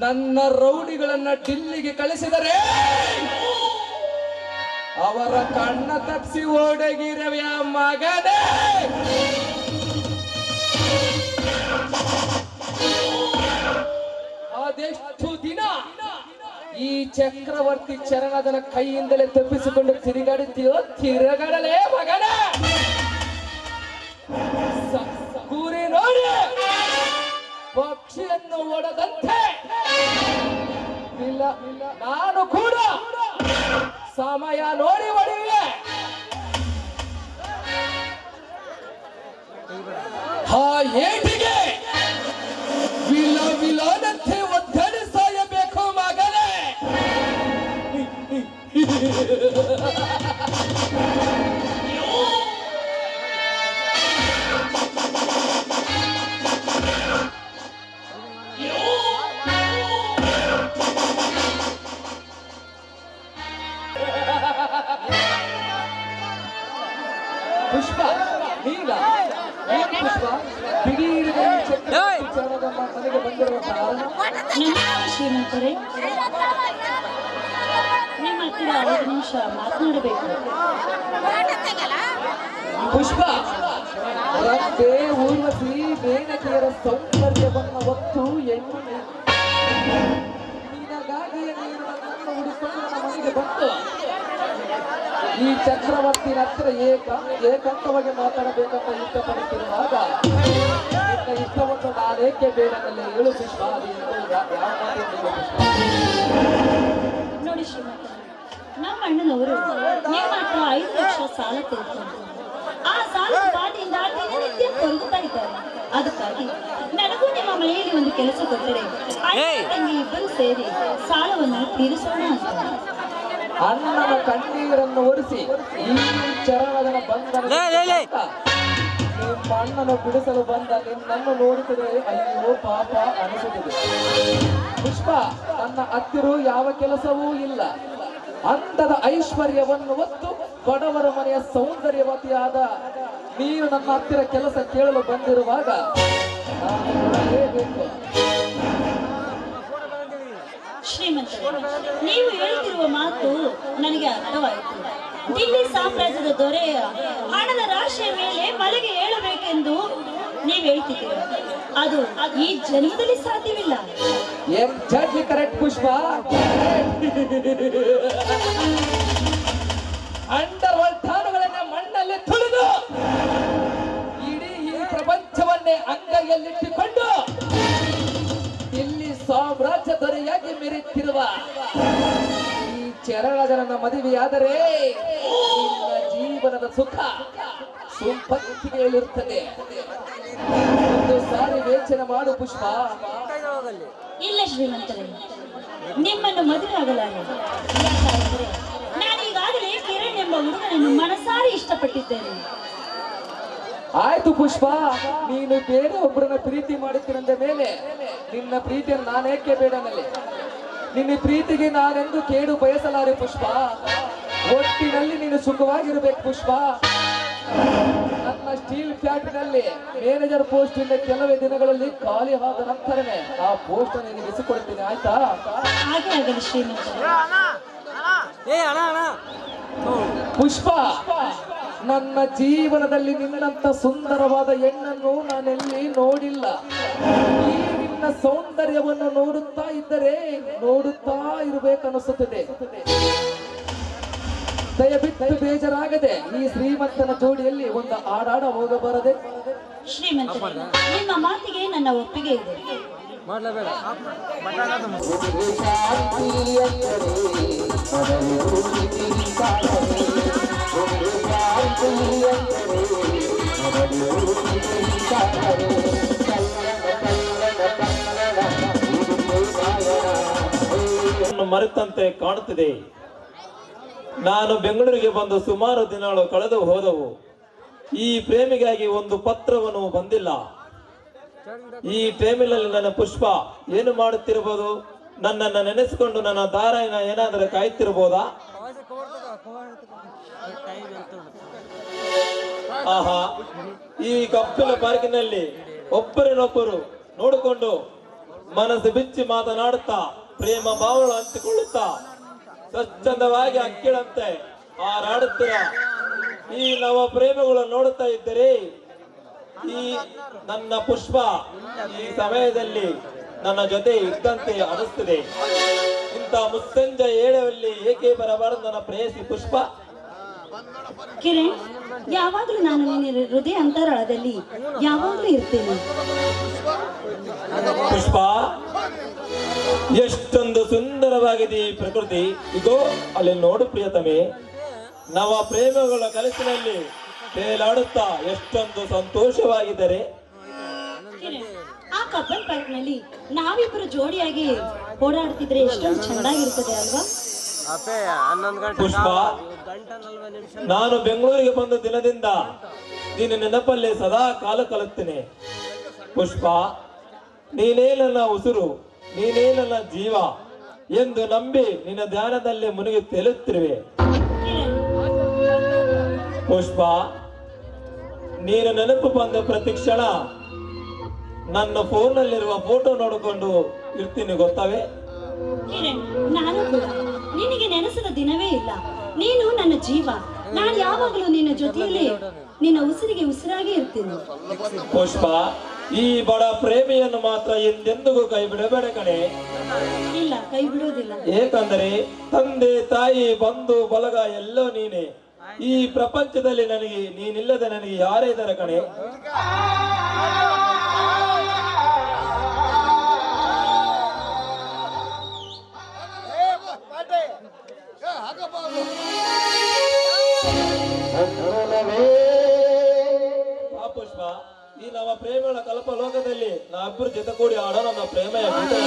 ನನ್ನ ರೌಡಿಗಳನ್ನ ఢిల్లీಗೆ ಕಳಿಸಿದರೆ ಅವರ ಕಣ್ಣ ತಪ್ಪಿಸಿ ಓಡಗಿರವೆ ಮಗನೇ. ಅದೆಷ್ಟು ದಿನ ಈ ಚಕ್ರವರ್ತಿ ಚರಣದನ ಕೈಯಿಂದಲೇ ತಪ್ಪಿಸಿಕೊಂಡು ತಿರುಗಾಡುತ್ತೀಯೋ ತಿರುಗಾಡಲೇ ಮಗನ ಗುರಿ ನೋಡಿ ಪಕ್ಷಿಯನ್ನು ಓಡದಂತೆ ಇಲ್ಲ ನಾನು ಕೂಡ ಸಮಯ ನೋಡಿ ಹೊಡೆಯುವೆ. ಆ ಏಟಿಗೆ ವಿಲವಿಲನಂತೆ ಒತ್ತಡಿ ಸಾಯಬೇಕು ಮಗನೇ. ಪುಷ್ಪ ನೀಲ ಏನು ಪುಷ್ಪ ದಿಢೀರ್ ವಿಚಾರದ ಮನೆಗೆ ಬಂದಿರುವ ಕಾರಣ ನಮಸ್ಕಾರ ಶ್ರೀಮಂತರೇ, ನಿಮ್ಮ ಹತ್ತಿರ 5 ನಿಮಿಷ ಮಾತನಾಡಬೇಕು. ಪುಷ್ಪ ರಕ್ತೆ ಊರ್ವಶಿ ಮೇನಕೆಯರ ಸೌಂದರ್ಯವನ್ನು ಹೊತ್ತು ಹೆಣ್ಣು ನಿನಗಾಗಿಯೇ ನೀನು ನನ್ನನ್ನು ಹುಡುಕೊಂಡು ನನ್ನ ಮನೆಗೆ ಬಂತು. ಈ ಚಕ್ರವರ್ತಿನ ಹತ್ರ ಏಕಾಂತವಾಗಿ ಮಾತಾಡಬೇಕಂತ ಇಷ್ಟಪಡುತ್ತಿರುವಾಗ ನಿನ್ನ ಇಷ್ಟವನ್ನು ನಾನೇಕೆ ಬೇಡನಲ್ಲೇ ಹೇಳು ಪುಷ್ಪ. ನೋಡಿ ಶ್ರೀಮಂತ, ನಮ್ಮ ಅಣ್ಣನವರು ನಿಮ್ಮ ಹತ್ರ 5 ಲಕ್ಷ ಸಾಲ ತೆಗೆದುಕೊಂಡು ಆ ಸಾಲದ ಬಾಧೆಯಿಂದ ದಿನನಿತ್ಯ ಕೊರಗುತ್ತಾ ಇದ್ದಾರೆ. ಅದಕ್ಕಾಗಿ ನನಗೂ ನಿಮ್ಮ ಮನೆಯಲ್ಲಿ ಒಂದು ಕೆಲಸ ಕೊಟ್ಟರೆ ತಂಗಿ ಇಬ್ಬರು ಸೇರಿ ಸಾಲವನ್ನು ತೀರಿಸೋಣ ಅಂತ. ಅಣ್ಣನ ಕಣ್ಣೀರನ್ನು ಒರೆಸಿ ಈ ಚರಣದ ಬಂಧನ ನಿಮ್ಮ ಅಣ್ಣನ ಬಿಡಿಸಲು ಬಂದ ನಿನ್ನನ್ನು ನೋಡುತ್ತದೆ ಅಯ್ಯೋ ಪಾಪ ಅನಿಸುತ್ತದೆ. ಪುಷ್ಪ, ನನ್ನ ಹತ್ತಿರ ಯಾವ ಕೆಲಸವೂ ಇಲ್ಲ. ಅಂದದ ಐಶ್ವರ್ಯವನ್ನು ಹೊತ್ತು ಬಡವರ ಮನೆಯ ಸೌಂದರ್ಯವತಿಯಾದ ನೀನು ನನ್ನ ಹತ್ತಿರ ಕೆಲಸ ಕೇಳಲು ಬಂದಿರುವಾಗ ನಾನು ನೋಡಲೇಬೇಕು. ಶ್ರೀಮಂತರೇ, ನೀವು ಹೇಳ್ತಿರುವ ಮಾತು ನನಗೆ ಅರ್ಥವಾಯಿತು. ದಿಲ್ಲಿ ಸಾಮ್ರಾಜ್ಯದ ದೊರೆಯ ಹಣದ ರಾಶಿಯ ಮೇಲೆ ಮಲೆಗೆ ಏಳಬೇಕೆಂದು ನೀವು ಹೇಳ್ತಿದ್ದೀರ. ಅದು ಈ ಜನ್ಮದಲ್ಲಿ ಸಾಧ್ಯವಿಲ್ಲ. ಎಕ್ಸಾಕ್ಟ್ಲಿ ಕರೆಕ್ಟ್ ಪುಷ್ಪ. ಅಂಡರ್ ವರ್ಲ್ಡ್ ಠಾಣುಗಳನ್ನ ಮಣ್ಣಲ್ಲಿ ತುಳಿದು ಇಡೀ ಈ ಪ್ರಪಂಚವನ್ನೇ ಅಂಗೈಯಲ್ಲಿಟ್ಟುಕೊಂಡು ಇಲ್ಲಿ ಸಾಮ್ರಾಜ್ಯ ದೊರೆಯಾಗಿ ಮೆರೆಯುತ್ತಿರುವ ಈ ಚರಣಜನನ ಮದುವೆಯಾದರೆ ನಿನ್ನ ಜೀವನದ ಸುಖ ಸಂಪತ್ತಿಗೆಯಲ್ಲಿರುತ್ತದೆ. ಒಂದು ಸಾರಿ ಯೋಚನೆ ಮಾಡು ಪುಷ್ಪ. ಇಲ್ಲ ಶ್ರೀಮಂತರೇ, ನಿಮ್ಮನ್ನು ಮದುವೆ ಆಗಲಾರೆ. ಯಾಕಂದರೆ ನಾನೀಗಾಗಲೇ ಕಿರಣ್ ಎಂಬ ಹುಡುಗನನ್ನು ಮನಸಾರಿ ಇಷ್ಟಪಟ್ಟಿದ್ದೇನೆ. ಆಯ್ತು ಪುಷ್ಪ, ನೀನು ಬೇರೆ ಒಬ್ಬರನ್ನ ಪ್ರೀತಿ ಮಾಡುತ್ತೀರಂದ ಮೇಲೆ ನಿನ್ನ ಪ್ರೀತಿಯನ್ನು ನಾನೇಕೆ ಬೇಡನಲ್ಲಿ. ನಿನ್ನ ಪ್ರೀತಿಗೆ ನಾನೆಂದು ಕೇಡು ಬಯಸಲಾರೆ ಪುಷ್ಪ. ಒಟ್ಟಿನಲ್ಲಿ ನೀನು ಸುಖವಾಗಿರ್ಬೇಕು ಪುಷ್ಪ. ನನ್ನ ಸ್ಟೀಲ್ ಫ್ಯಾಕ್ಟರಿನಲ್ಲಿ ಮ್ಯಾನೇಜರ್ ಪೋಸ್ಟ್ ಇಂದ ಕೆಲವೇ ದಿನಗಳಲ್ಲಿ ಖಾಲಿ ಆದ ನಂತರನೇ ಆ ಪೋಸ್ಟ್ ನಿನಗೆ ಇಸಿಕೊಡ್ತೀನಿ, ಆಯ್ತಾ? ಹಾಗೆ ಆಗಲಿ ಶ್ರೀಮಂತರೇ. ಪುಷ್ಪ, ನನ್ನ ಜೀವನದಲ್ಲಿ ನಿನ್ನಂತ ಸುಂದರವಾದ ಹೆಣ್ಣನ್ನು ನಾನೆಲ್ಲಿ ನೋಡಿಲ್ಲ. ಈ ನಿನ್ನ ಸೌಂದರ್ಯವನ್ನು ನೋಡುತ್ತಾ ಇದ್ದರೆ ನೋಡುತ್ತಾ ಇರಬೇಕನ್ನಿಸುತ್ತದೆ. ದಯವಿಟ್ಟು ಬೇಜಾರಾಗದೆ ಈ ಶ್ರೀಮಂತನ ಜೋಡಿಯಲ್ಲಿ ಒಂದು ಹಾಡಾಡ ಹೋಗಬಾರದೆ? ಶ್ರೀಮಂತರೇ, ನಿಮ್ಮ ಮಾತಿಗೆ ನನ್ನ ಒಪ್ಪಿಗೆ ಇದೆ. ಮರೆತಂತೆ ಕಾಣುತ್ತಿದೆ. ನಾನು ಬೆಂಗಳೂರಿಗೆ ಬಂದು ಸುಮಾರು ದಿನಗಳು ಕಳೆದು ಹೋದವು. ಈ ಪ್ರೇಮಿಗಾಗಿ ಒಂದು ಪತ್ರವನ್ನು ಬಂದಿಲ್ಲ. ಈ ಟೈಮಿನಲ್ಲಿ ನನ್ನ ಪುಷ್ಪ ಏನು ಮಾಡುತ್ತಿರಬಹುದು? ನನ್ನನ್ನು ನೆನೆಸಿಕೊಂಡು ನನ್ನ ದಾರಾಯಣ ಏನಾದರೂ ಕಾಯುತ್ತಿರಬಹುದಾ? ಆಹಾ, ಈ ಕಪ್ಪಲ ಪಾರ್ಕಿನಲ್ಲಿ ಒಬ್ಬರನ್ನೊಬ್ಬರು ನೋಡಿಕೊಂಡು ಮನಸ್ಸು ಬಿಚ್ಚಿ ಮಾತನಾಡುತ್ತಾ ಪ್ರೇಮ ಭಾವಗಳು ಹಂಚಿಕೊಳ್ಳುತ್ತಾ ಸ್ವಚ್ಛಂದವಾಗಿ ಅಕ್ಕಿಳಂತೆ ಹಾರಾಡುತ್ತೀರ ಈ ನವ ಪ್ರೇಮಗಳನ್ನು ನೋಡುತ್ತಾ ಇದ್ದರೆ ಈ ನನ್ನ ಪುಷ್ಪ ಈ ಸಮಯದಲ್ಲಿ ನನ್ನ ಜೊತೆ ಇದ್ದಂತೆ ಅನಿಸ್ತದೆ. ಇಂಥ ಇಂಥ ಮುಸ್ಸಂಜೆ ಏಳವಲ್ಲಿ ಏಕೆ ಬರಬಾರದು ನನ್ನ ಪ್ರೇಯಸಿ ಪುಷ್ಪ? ಕಿರಣ್, ಯಾವಾಗಲೂ ನಾನು ನಿನ್ನ ಹೃದಯ ಅಂತರಾಳದಲ್ಲಿ ಯಾವಾಗಲೂ ಇರ್ತೇನೆ. ಪುಷ್ಪ, ಎಷ್ಟೊಂದು ಸುಂದರವಾಗಿದೆ ಈ ಪ್ರಕೃತಿ. ಇಗೋ ಅಲ್ಲಿ ನೋಡು ಪ್ರಿಯತಮೆ, ನವ ಪ್ರೇಮಗಳ ಕನಸಿನಲ್ಲಿ ತೇಲಾಡುತ್ತಾ ಎಷ್ಟೊಂದು ಸಂತೋಷವಾಗಿದ್ದಾರೆ. ಕಿರಣ್, ಆ ಕಬ್ಬನ್ ಪಾರ್ಕ್ನಲ್ಲಿ ನಾವಿಬ್ಬರು ಜೋಡಿಯಾಗಿ ಓಡಾಡ್ತಿದ್ರೆ ಎಷ್ಟೊಂದು ಚೆನ್ನಾಗಿರ್ತದೆ ಅಲ್ವಾ? ಪುಷ್ಪ, ನಾನು ಬೆಂಗಳೂರಿಗೆ ಬಂದ ದಿನದಿಂದ ನಿನ್ನ ನೆನಪಲ್ಲಿ ಸದಾ ಕಾಲ ಕಳುತ್ತೇನೆ. ಪುಷ್ಪ, ನೀನೇ ನನ್ನ ಉಸಿರು, ನೀನೇ ನನ್ನ ಜೀವ ಎಂದು ನಂಬಿ ನಿನ್ನ ಧ್ಯಾನದಲ್ಲಿ ಮುನಿಗಿ ತೇಲುತ್ತಿರುವೆ. ಪುಷ್ಪ, ನೀನು ನೆನಪು ಬಂದ ಪ್ರತಿ ಕ್ಷಣ ನನ್ನ ಫೋನ್ನಲ್ಲಿರುವ ಫೋಟೋ ನೋಡಿಕೊಂಡು ಇರ್ತೀನಿ, ಗೊತ್ತವೇ? ಕಿರಣ್, ನಾನು ಕೂಡ ನಿನಗೆ ನೆನೆಸದ ದಿನವೇ ಇಲ್ಲ. ನೀನು ನನ್ನ ಜೀವ. ನಾನು ಯಾವಾಗಲೂ ನಿನ್ನ ಜೊತೆಯಲ್ಲಿ ನಿನ್ನ ಉಸಿರಿಗೆ ಉಸಿರಾಗಿ ಇರ್ತೀನಿ. ಪುಷ್ಪ, ಈ ಬಡ ಪ್ರೇಮಿಯನ್ನು ಮಾತ್ರ ಎಂದೆಂದಿಗೂ ಕೈ ಬಿಡಬೇಡ ಕಣೆ. ಇಲ್ಲ, ಕೈ ಬಿಡೋದಿಲ್ಲ. ಏಕೆಂದರೆ ತಂದೆ ತಾಯಿ ಬಂಧು ಬಳಗ ಎಲ್ಲೋ ನೀನೆ. ಈ ಪ್ರಪಂಚದಲ್ಲಿ ನೀನಿಲ್ಲದೆ ನನಗೆ ಯಾರೇ ಇದ್ದಾರೆ ಕಣೆ. ಪುಷ್ಪ, ಈ ನಮ್ಮ ಪ್ರೇಮಗಳ ಕಲ್ಪ ಲೋಕದಲ್ಲಿ ನಾವಿಬ್ಬರು ಜೊತೆ ಕೂಡಿ ಆಡೋ ನನ್ನ ಪ್ರೇಮೆಯ ಗೀತೆ.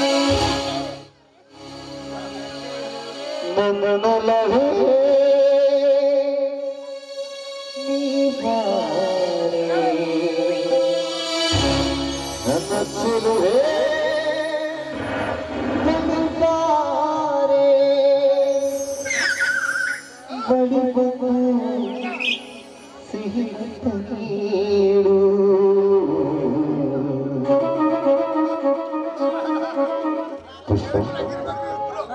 ಪುಷ್ಪ,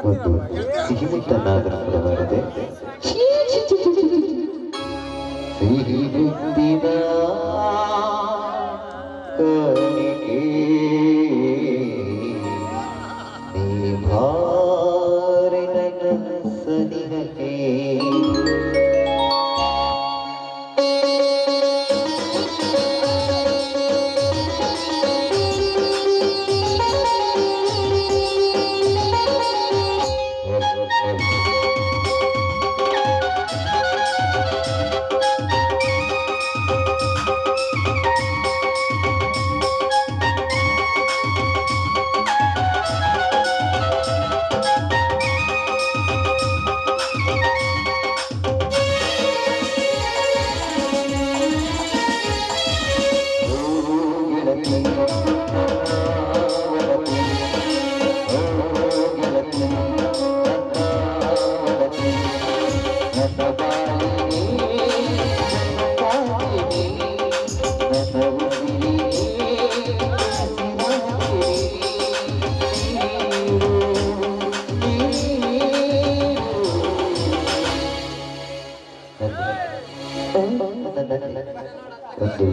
ಒಂದು ಸಿಹಿಮುತ್ತನಾದರೂ ಬರದೆ ಸಿಹಿಗುತ್ತಿನ ಕಣಿಕೆ ನೀ ಭಾರಿ ನನ್ನ ಸನಿಹಕ್ಕೆ.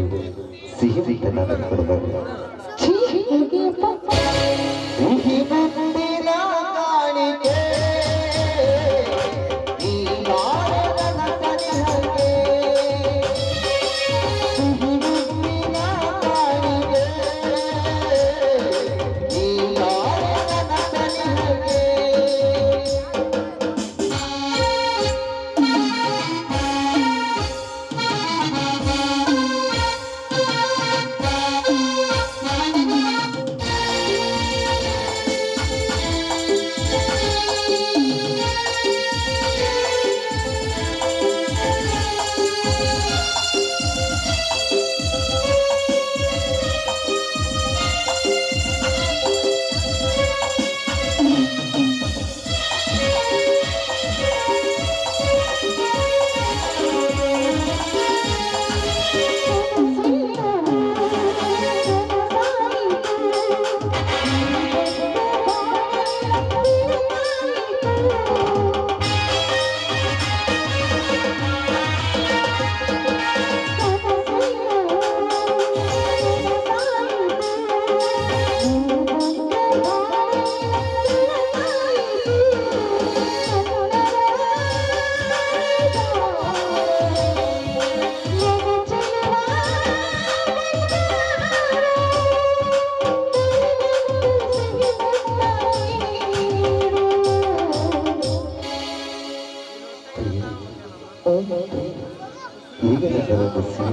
ಒಂದು ಸಿಹಿ ಮುತ್ತನಾದರೂ ಕೊಡಬಾರದು. ಸಿಹಿ ಮುತ್ತಿನ ಕಾಣಿಕೆ ನೀ ಮಾಡಿದ ಸನಿಹಕ್ಕೆ. ಸಿಹಿ ಮುತ್ತಿನ ಕಾಣಿಕೆ ನೀ ಮಾಡಿದ ಸನಿಹಕ್ಕೆ.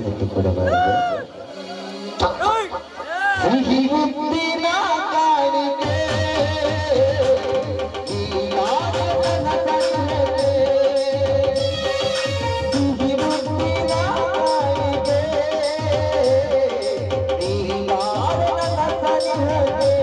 ಮುತ್ತು ಕೊಡಬಾರದು. ಸಿಹಿ ಮುತ್ತಿನ ಕಾಣಿಕೆ ನೀನಾದ ನನ್ನ ಕಣ್ಣಲ್ಲಿ. ಸಿಹಿ ಮುತ್ತಿನ ಕಾಣಿಕೆ ನೀನಾದ ನನ್ನ ಕಣ್ಣಲ್ಲಿ.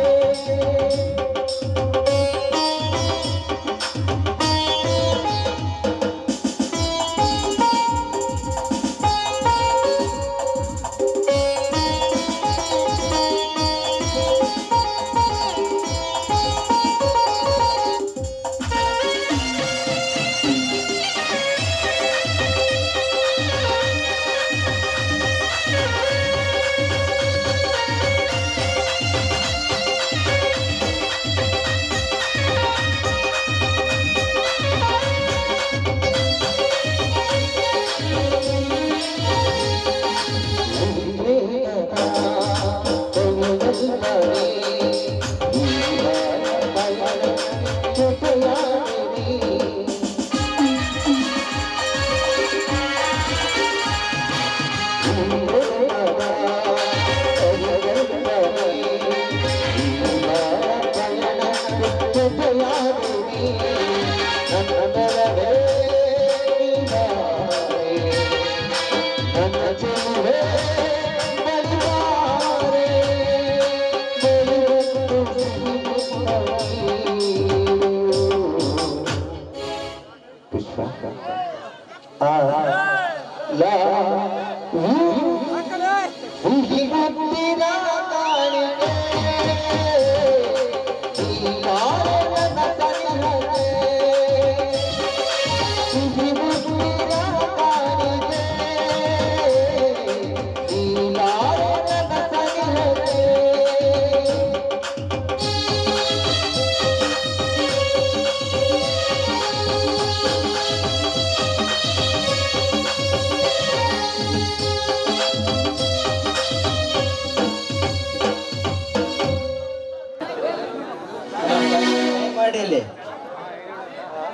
ಮಾಡಿಲಿ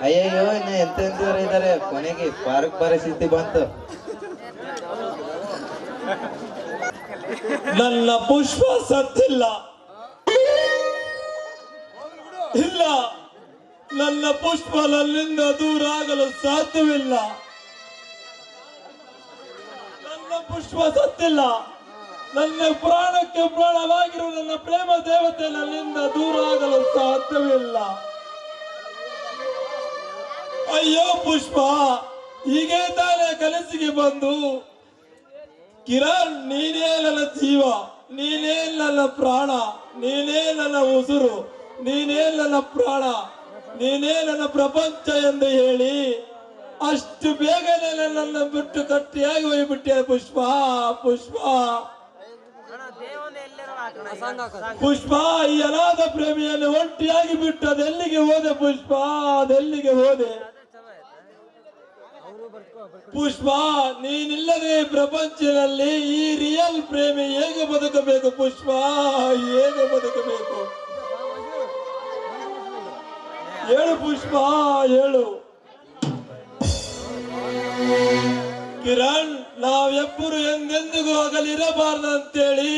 ಅಯ್ಯಯ್ಯೋ ಇನ್ನ ಎಂತೆಂತವ್ರು ಇದ್ದಾರೆ. ಕೊನೆಗೆ ಪಾರ್ಕ್ ಪರಿಸ್ಥಿತಿ ಬಂತು. ನನ್ನ ಪುಷ್ಪ ಸತ್ತಿಲ್ಲ. ಇಲ್ಲ, ನನ್ನ ಪುಷ್ಪ ನನ್ನಿಂದ ದೂರ ಆಗಲು ಸಾಧ್ಯವಿಲ್ಲ. ನನ್ನ ಪುಷ್ಪ ಸತ್ತಿಲ್ಲ. ನನ್ನ ಪ್ರಾಣಕ್ಕೆ ಪ್ರಾಣವಾಗಿರುವ ನನ್ನ ಪ್ರೇಮ ದೇವತೆ ನನ್ನಿಂದ ದೂರ ಆಗಲು ಸಾಧ್ಯವಿಲ್ಲ. ಅಯ್ಯೋ ಪುಷ್ಪ, ಹೀಗೆ ತಾನೇ ಕನಸಿಗೆ ಬಂದು ಕಿರಣ್ ನೀನೇ ನನ್ನ ಜೀವ, ನೀನೇ ನನ್ನ ಪ್ರಾಣ, ನೀನೇ ನನ್ನ ಉಸಿರು, ನೀನೇ ನನ್ನ ಪ್ರಾಣ, ನೀನೇ ನನ್ನ ಪ್ರಪಂಚ ಎಂದು ಹೇಳಿ ಅಷ್ಟು ಬೇಗನೆ ನನ್ನನ್ನು ಬಿಟ್ಟು ಕಟ್ಟಿಯಾಗಿ ಹೋಗ್ಬಿಟ್ಟೆ ಪುಷ್ಪ. ಪುಷ್ಪ ಪುಷ್ಪ, ಈ ಅನಾಥ ಪ್ರೇಮಿಯನ್ನು ಒಂಟಿಯಾಗಿ ಬಿಟ್ಟು ಅದೆಲ್ಲಿಗೆ ಹೋದೆ ಪುಷ್ಪ? ಅದೆಲ್ಲಿಗೆ ಹೋದೆ ಪುಷ್ಪ? ನೀನಿಲ್ಲದೆ ಪ್ರಪಂಚದಲ್ಲಿ ಈ ರಿಯಲ್ ಪ್ರೇಮಿ ಹೇಗೆ ಬದುಕಬೇಕು ಪುಷ್ಪ? ಹೇಗೆ ಬದುಕಬೇಕು? ಹೇಳು ಪುಷ್ಪ, ಹೇಳು. ಕಿರಣ್, ನಾವೆಬ್ಬರು ಎಂದೆಂದಿಗೂ ಆಗಲಿರಬಾರ್ದಂತೇಳಿ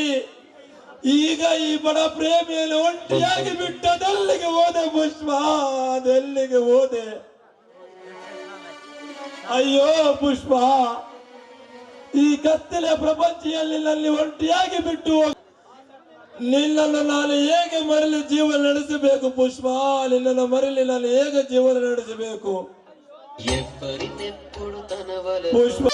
ಈಗ ಈ ಬಡ ಪ್ರೇಮಿಯನ್ನು ಒಂಟಿಯಾಗಿ ಬಿಟ್ಟು ಅದೆಲ್ಲಿಗೆ ಹೋದೆ ಪುಷ್ಪ? ಅದೆಲ್ಲಿಗೆ ಹೋದೆ? ಅಯ್ಯೋ ಪುಷ್ಪ, ಈ ಕತ್ತಲೆ ಪ್ರಪಂಚದಲ್ಲಿ ನಲ್ಲಿ ಒಂಟಿಯಾಗಿ ಬಿಟ್ಟು ನಿನ್ನನ್ನು ನಾನು ಹೇಗೆ ಮರಳಿ ಜೀವನ ನಡೆಸಬೇಕು ಪುಷ್ಪ? ನಿನ್ನನ್ನು ಮರಳಿ ನಾನು ಹೇಗೆ ಜೀವನ ನಡೆಸಬೇಕು ಪುಷ್ಪ?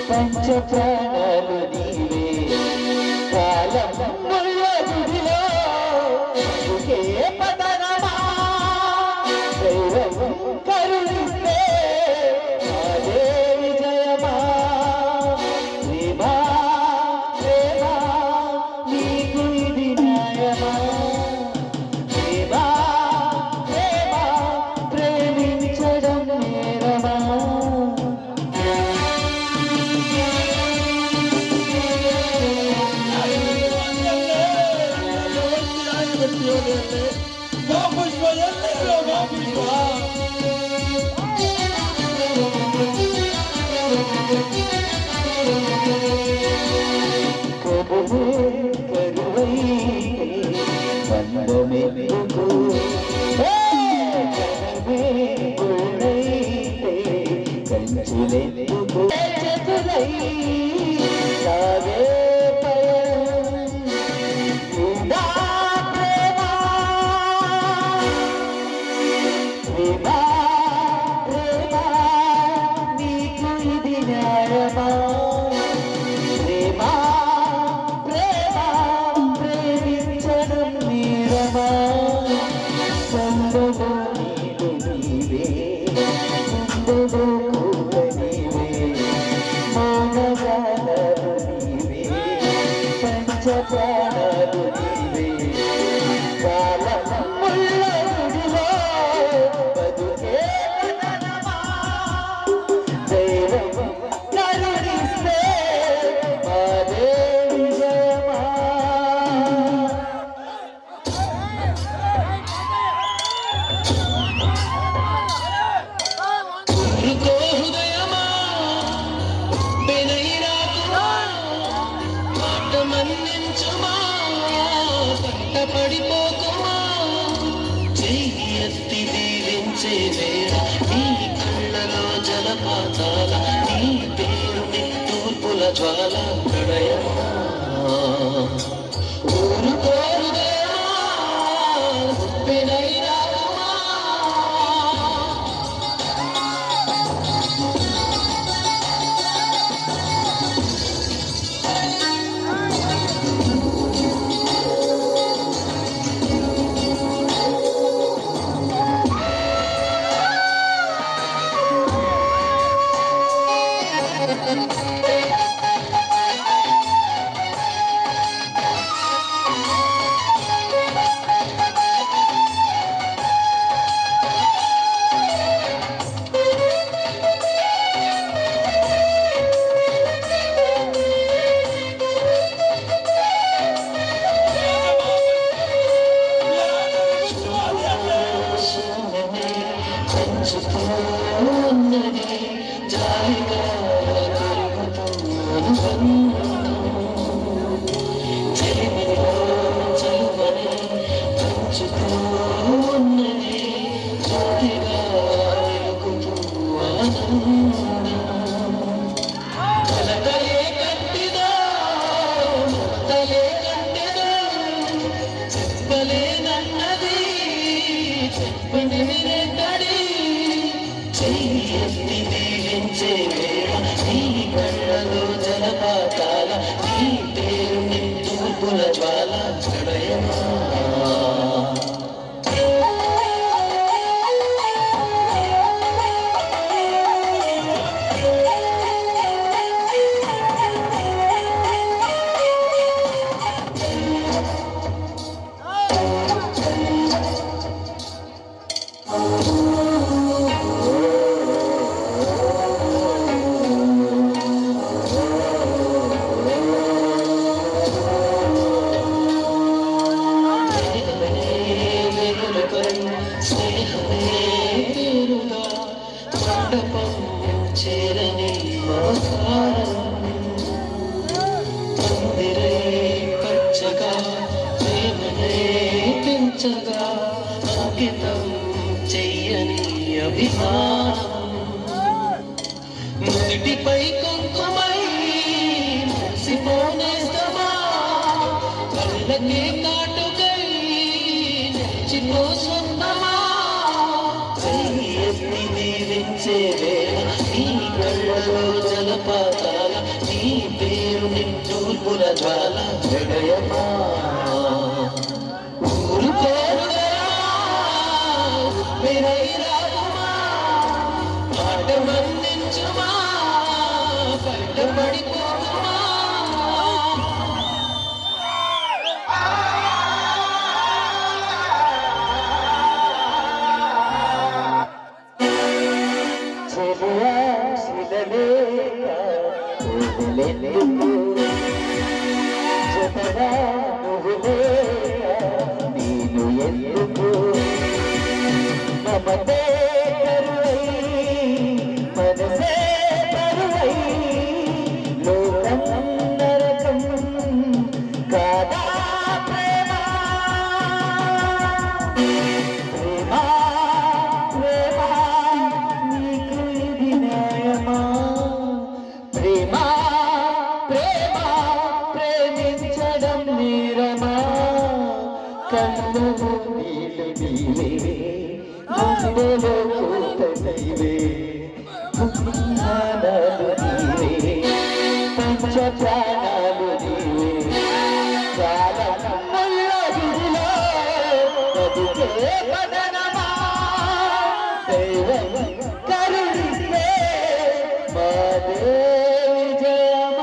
పంచ ప్రాణాలు నీవే కాలం ముళ్ళ గుడిలో ಜೀವನದಲ್ಲಿ ಬಾ ಪುಷ್ಪ, ಎಲ್ಲಿರೋ ಬಾ ಪುಷ್ಪ. పడిపోకుమా చెయ్యి ఎత్తి దీవించే వేళ నీ కళ్ళలో జలపాతాల నీ పేరు తూర్పుల జ్వాల ప్రళయమా ఊరు కోరుదేమా పెనైనా జలపాతాల నీ పేరు తూర్పుల జ్వాల ప్రళయమా చేరని పందిరై పచ్చగా ప్రేమనే పెంచగా అంకితం చెయ్యని అభిమానం నుదిటిపై కుంకుమై మురిసిపోనేస్తమా కళ్ళకే కాటుకై నిలిచిపో స్వంతమా ఎత్తి దీవించే వేళ నీ కళ్ళలో జలపాతాల నీ పేరు తూర్పుల జ్వాల హృదయమా ఊరు కోరుదయమా మాట మన్నించుమా పడిపోమా జతగా ಕಣ್ಣು ನೀಡು ನೀವೇ ಗುಂಡೆಲು ಕೂತ ನೀವೇ ನಾನಲು ನೀವೇ ಪಂಚ ಪ್ರಾಣಲು ನೀವೇ ಜಾಲ ಮುಳ್ಳಗಿಲ್ಲ ಬದುಕೆ ಬದನಮ ದೈವ ಕರುಣಿಸೆ ಮಾದೇವಿ ಜಯಮ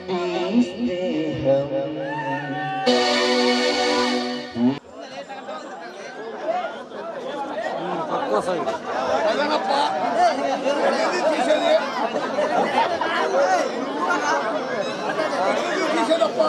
నీ స్నేహం తీసేదప్ప